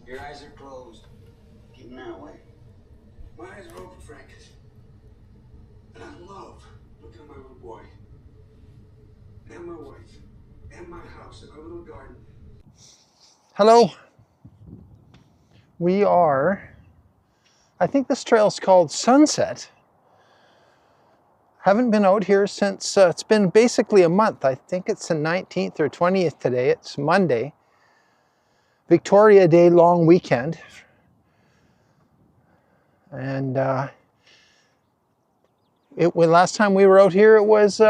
Your eyes are closed. Keep them that way. My eyes are open, Frank. And I love looking at my little boy. And my wife. And my house and our little garden. Hello. We are, I think this trail's called Sunset. Haven't been out here since, it's been basically a month. I think it's the 19th or 20th today. It's Monday. Victoria Day long weekend. And last time we were out here, it was,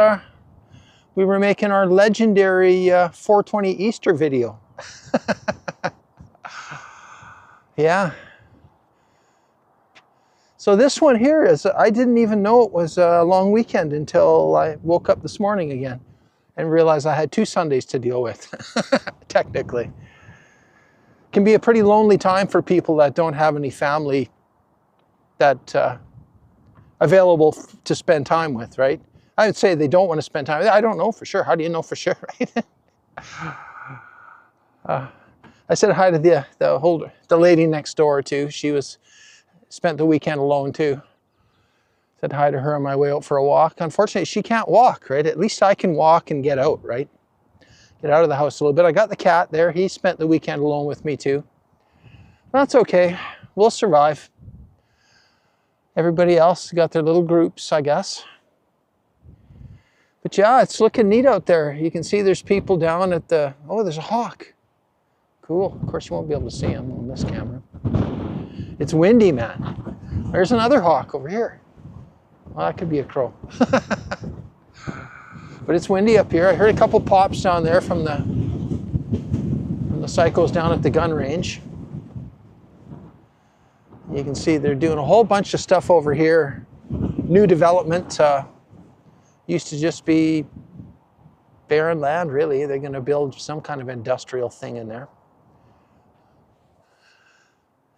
we were making our legendary 420 Easter video. Yeah. So this one here is, I didn't even know it was a long weekend until I woke up this morning again and realized I had 2 Sundays to deal with, technically. Can be a pretty lonely time for people that don't have any family that available to spend time with, right? I would say they don't want to spend time. I don't know for sure. How do you know for sure, right? I said hi to the lady next door too. She spent the weekend alone too. Said hi to her on my way out for a walk. Unfortunately, she can't walk, right? At least I can walk and get out, right? Get out of the house a little bit. I got the cat there. He spent the weekend alone with me too. That's okay. We'll survive. Everybody else got their little groups, I guess. But yeah, it's looking neat out there. You can see there's people down at the, oh, there's a hawk. Cool. Of course, you won't be able to see him on this camera. It's windy, man. There's another hawk over here. Well, that could be a crow. But it's windy up here. I heard a couple pops down there from the psychos down at the gun range. You can see they're doing a whole bunch of stuff over here. New development. Used to just be barren land, really. They're going to build some kind of industrial thing in there.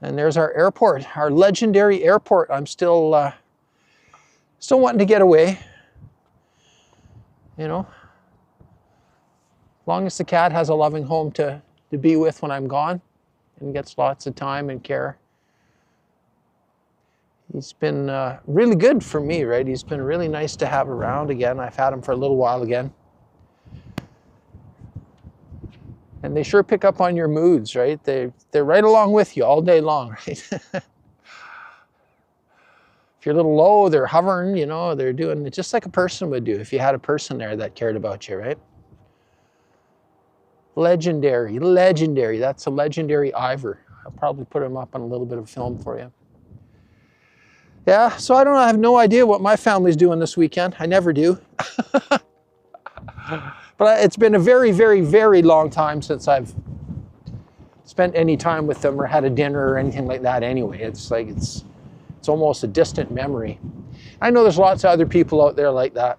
And there's our airport, our legendary airport. I'm still wanting to get away. You know, as long as the cat has a loving home to be with when I'm gone and gets lots of time and care. He's been really good for me, right? He's been really nice to have around again. I've had him for a little while again. And they sure pick up on your moods, right? They're right along with you all day long, right? If you're a little low, they're hovering, you know, they're doing it just like a person would do if you had a person there that cared about you, right? Legendary, legendary. That's a legendary Ivar. I'll probably put him up on a little bit of film for you. Yeah, so I have no idea what my family's doing this weekend. I never do. But it's been a very, very, very long time since I've spent any time with them or had a dinner or anything like that anyway. It's like, it's almost a distant memory. I know there's lots of other people out there like that.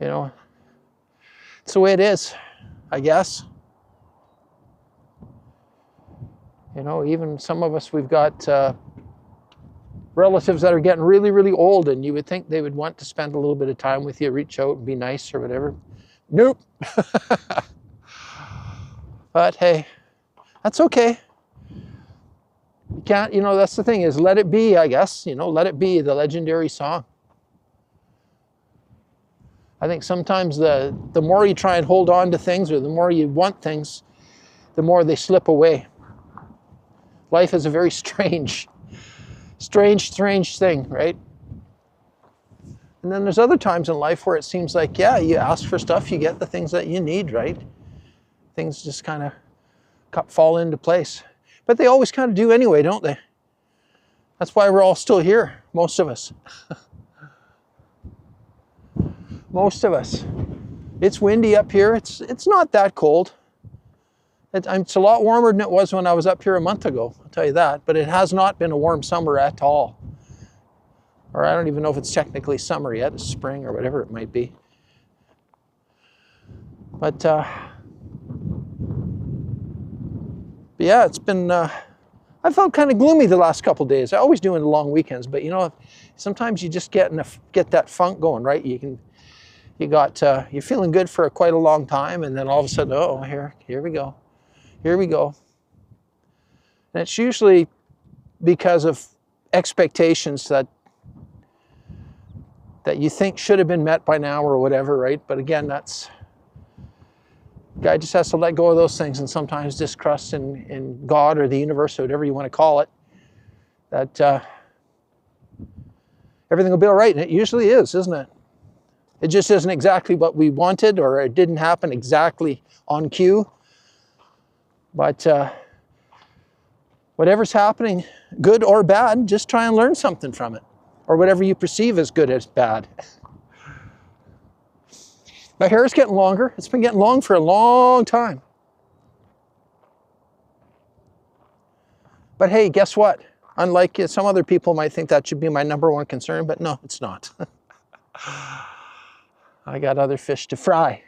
You know, it's the way it is, I guess. You know, even some of us, we've got relatives that are getting really, really old, and you would think they would want to spend a little bit of time with you, reach out and be nice or whatever. Nope. But hey, that's okay. You can't, you know, that's the thing is let it be, I guess, you know, let it be, the legendary song. I think sometimes the more you try and hold on to things or the more you want things, the more they slip away. Life is a very strange thing, right? And then there's other times in life where it seems like, yeah, you ask for stuff, you get the things that you need, right? Things just kind of fall into place. But they always kind of do anyway, don't they? That's why we're all still here, most of us. Most of us. It's windy up here. It's not that cold. It's a lot warmer than it was when I was up here a month ago, I'll tell you that. But it has not been a warm summer at all. Or I don't even know if it's technically summer yet. It's spring or whatever it might be. But yeah, it's been, I felt kind of gloomy the last couple of days. I always do in the long weekends, but you know, sometimes you just get that funk going, right? You're feeling good for quite a long time, and then all of a sudden, oh, here we go. Here we go. And it's usually because of expectations that you think should have been met by now or whatever, right? But again, the guy just has to let go of those things and sometimes distrust in God or the universe or whatever you want to call it, that everything will be all right. And it usually is, isn't it? It just isn't exactly what we wanted, or it didn't happen exactly on cue. But whatever's happening, good or bad, just try and learn something from it, or whatever you perceive as good as bad. My hair is getting longer. It's been getting long for a long time. But hey, guess what? Unlike some other people might think that should be my #1 concern, but no, it's not. I got other fish to fry.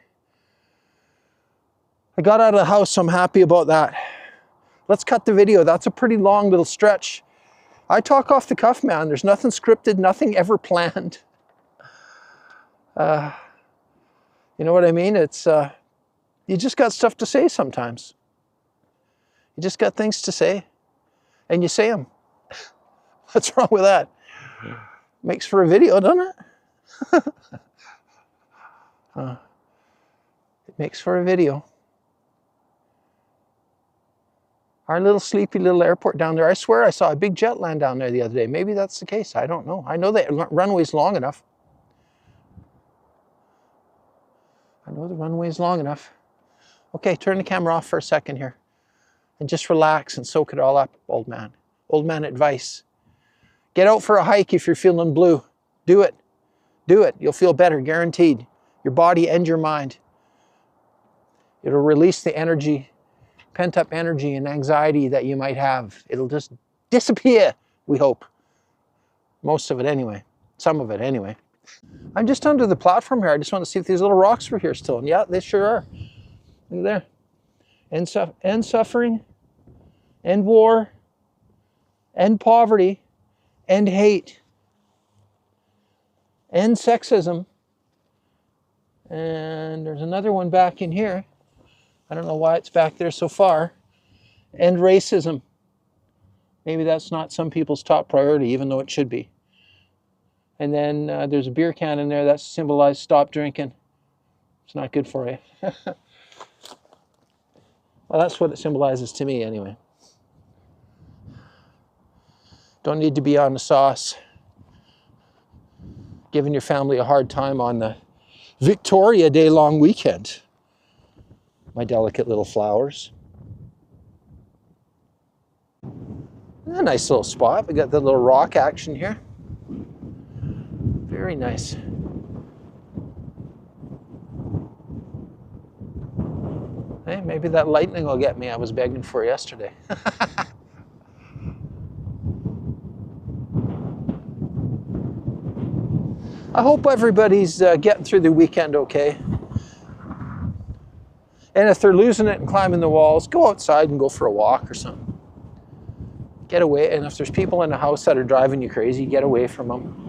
I got out of the house, so I'm happy about that. Let's cut the video. That's a pretty long little stretch. I talk off the cuff, man. There's nothing scripted, nothing ever planned. You know what I mean? It's you just got stuff to say sometimes. You just got things to say, and you say them. What's wrong with that? Makes for a video, doesn't it? It makes for a video. Our little sleepy little airport down there, I swear I saw a big jet land down there the other day. Maybe that's the case, I don't know. I know the runway's long enough. I know the runway's long enough. Okay, turn the camera off for a second here. And just relax and soak it all up, old man. Old man advice. Get out for a hike if you're feeling blue. Do it. Do it. You'll feel better, guaranteed. Your body and your mind. It'll release the energy, pent-up energy and anxiety that you might have. It'll just disappear, we hope. Most of it anyway. Some of it anyway. I'm just under the platform here. I just want to see if these little rocks were here still. And yeah, they sure are. Look there. End suffering, end war, end poverty, end hate, end sexism. And there's another one back in here. I don't know why it's back there so far. End racism. Maybe that's not some people's top priority, even though it should be. And then there's a beer can in there that symbolizes stop drinking. It's not good for you. Well, that's what it symbolizes to me anyway. Don't need to be on the sauce. Giving your family a hard time on the Victoria Day long weekend. My delicate little flowers. A nice little spot. We got the little rock action here. Very nice. Hey, maybe that lightning will get me I was begging for yesterday. I hope everybody's getting through the weekend okay. And if they're losing it and climbing the walls, go outside and go for a walk or something. Get away. And if there's people in the house that are driving you crazy, get away from them.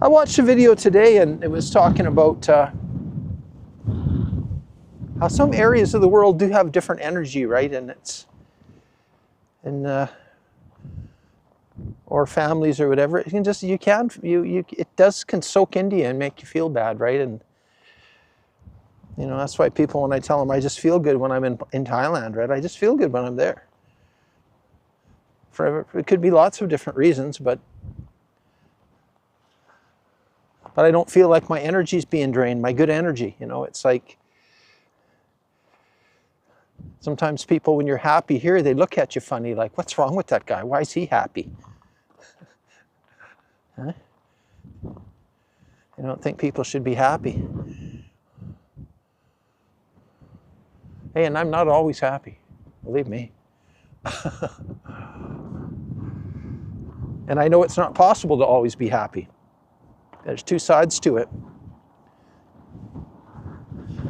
I watched a video today and it was talking about how some areas of the world do have different energy, right? And it's or families or whatever. It can just it can soak into you and make you feel bad, right? And you know, that's why people, when I tell them I just feel good when I'm in Thailand, right? I just feel good when I'm there. It could be lots of different reasons, but I don't feel like my energy's being drained, my good energy. You know, it's like sometimes people, when you're happy here, they look at you funny, like, what's wrong with that guy? Why is he happy? Huh? I don't think people should be happy. Hey, and I'm not always happy, believe me. And I know it's not possible to always be happy. There's two sides to it.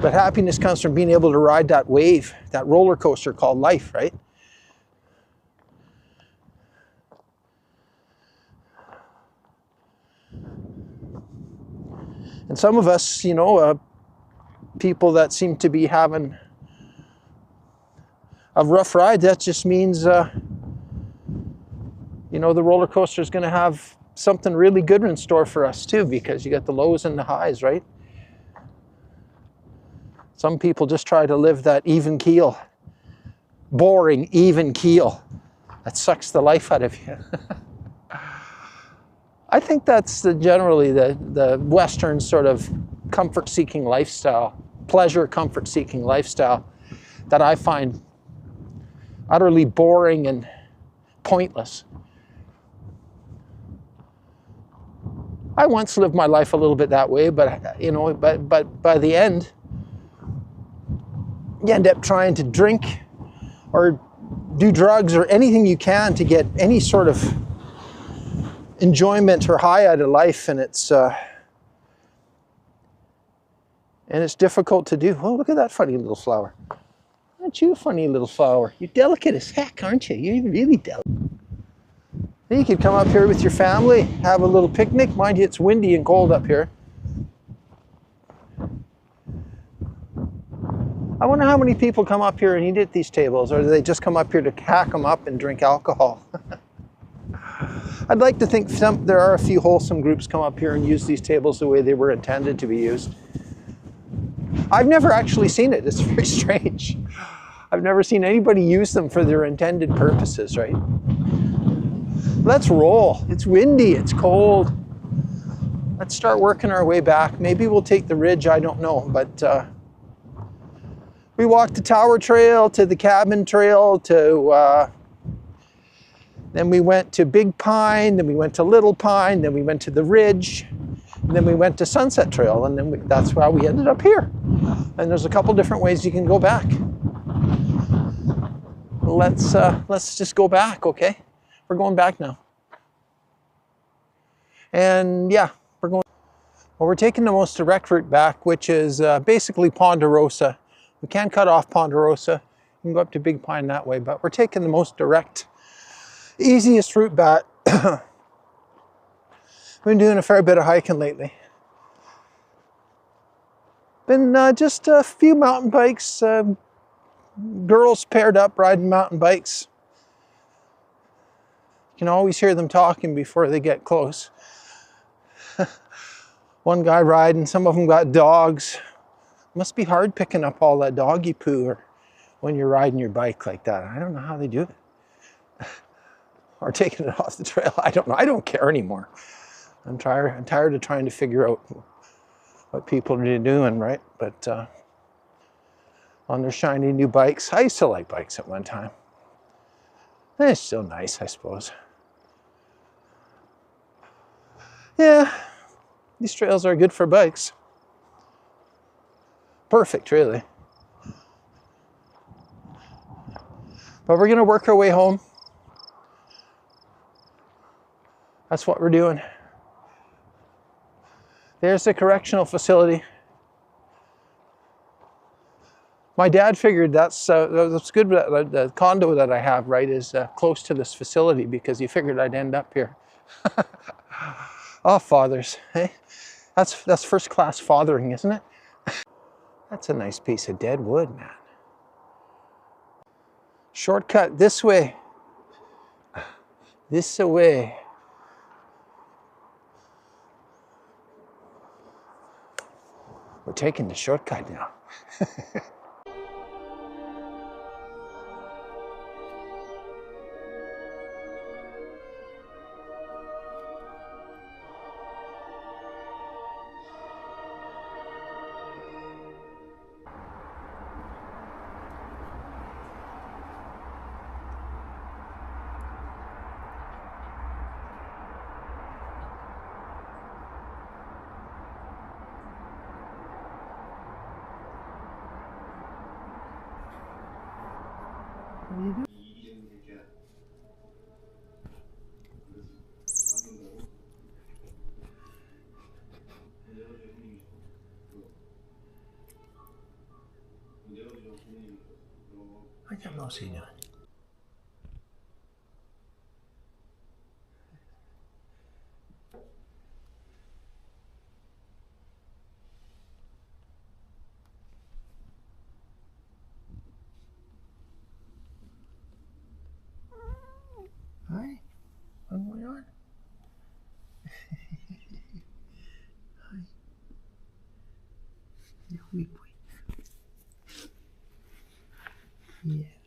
But happiness comes from being able to ride that wave, that roller coaster called life, right? And some of us, you know, people that seem to be having a rough ride, that just means, you know, the roller coaster is going to have something really good in store for us too, because you got the lows and the highs, right? Some people just try to live that even keel, boring even keel. That sucks the life out of you. I think that's generally the Western sort of comfort-seeking lifestyle, pleasure, comfort-seeking lifestyle that I find utterly boring and pointless. I once lived my life a little bit that way, but you know, but by the end, you end up trying to drink or do drugs or anything you can to get any sort of enjoyment or high out of life, and it's difficult to do. Oh, look at that funny little flower. Aren't you a funny little flower? You're delicate as heck, aren't you? You're really delicate. You could come up here with your family, have a little picnic. Mind you, it's windy and cold up here. I wonder how many people come up here and eat at these tables, or do they just come up here to hack them up and drink alcohol? I'd like to think there are a few wholesome groups come up here and use these tables the way they were intended to be used. I've never actually seen it. It's very strange. I've never seen anybody use them for their intended purposes, right? Let's roll. It's windy, it's cold. Let's start working our way back. Maybe we'll take the ridge, I don't know, but we walked the Tower Trail to the Cabin Trail to, then we went to Big Pine, then we went to Little Pine, then we went to the Ridge, and then we went to Sunset Trail, and then that's how we ended up here. And there's a couple different ways you can go back. Let's just go back, okay? We're going back now. And yeah, well, we're taking the most direct route back, which is basically Ponderosa. We can cut off Ponderosa. We can go up to Big Pine that way, but we're taking the most direct, easiest route back. Been doing a fair bit of hiking lately. Been just a few mountain bikes, girls paired up riding mountain bikes. You can always hear them talking before they get close. One guy riding, some of them got dogs. Must be hard picking up all that doggy poo when you're riding your bike like that. I don't know how they do it. Or taking it off the trail. I don't know. I don't care anymore. I'm tired of trying to figure out what people are doing, right? But on their shiny new bikes. I used to like bikes at one time. It's still nice, I suppose. Yeah, these trails are good for bikes. Perfect, really. But we're gonna work our way home. That's what we're doing. There's the correctional facility. My dad figured that's good. The condo that I have, right, is close to this facility because he figured I'd end up here. Oh, fathers, hey? That's first-class fathering, isn't it? That's a nice piece of dead wood, man. Shortcut this way. This way. We're taking the shortcut now. What are you doing? I got no see now. Hi. What's going on? Hi. You're weak boy. Yeah.